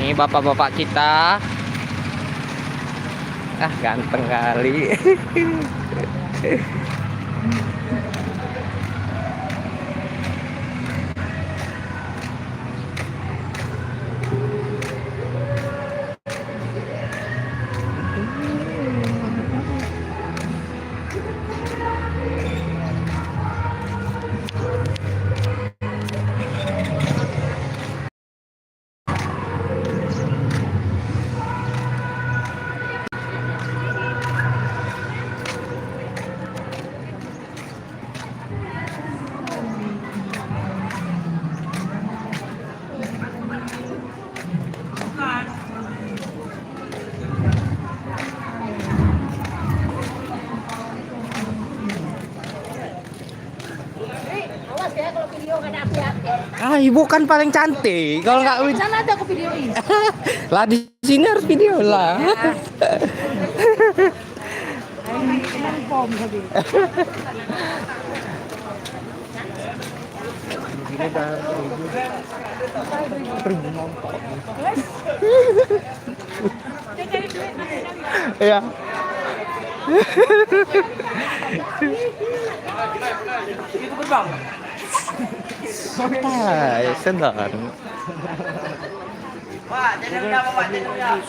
Ini bapak-bapak kita. Ah, ganteng kali. Ah, ibu kan paling cantik. Kalau nggak Sana ada aku videoin. lah di sini harus video lah. Ya. Itu berbang. Santai, senang. Pak, jadi berapa Pak? Jadi berapa?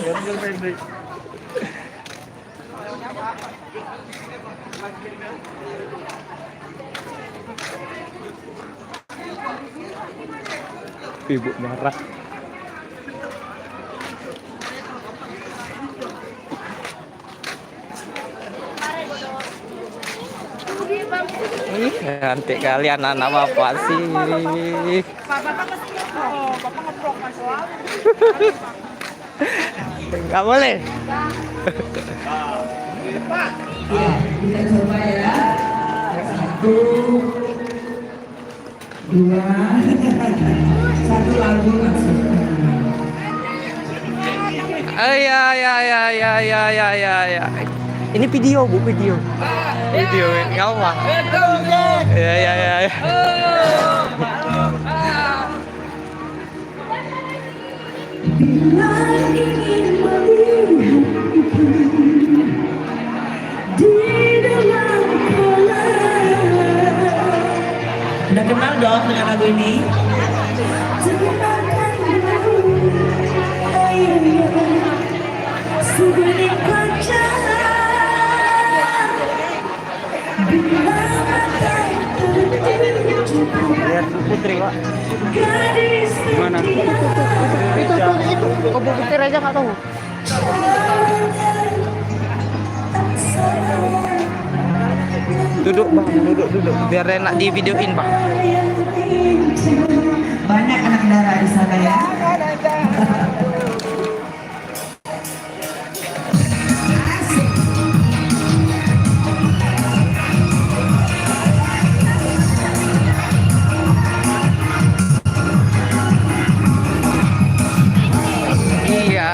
Ibu marah. Ih, cantik kali anak-anak bapak sih. Bapak masih bapak ngeprok masalah. Nggak boleh. Ya, kita coba ya. 1, 2, 1 lagu langsung. Ya. Ini video, Bu, video. Video nggak apa. Ya. Bila ingin melihat di dalam kolam. Udah kenal dong dengan lagu ini? Termakan airnya sebening kaca. Bila mata tertuju Lihat Putri, Pak. gadis Mana? Itu Kopo Putri aja nggak tahu. Duduk, Bang, duduk. Biar enak di videoin, Bang. banyak anak darah di sana ya. Iya.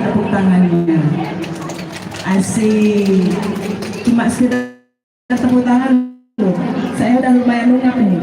tepuk tangannya. Asik. Cuma sekedar tepuk tangan loh. Saya udah lumayan ungkap nih.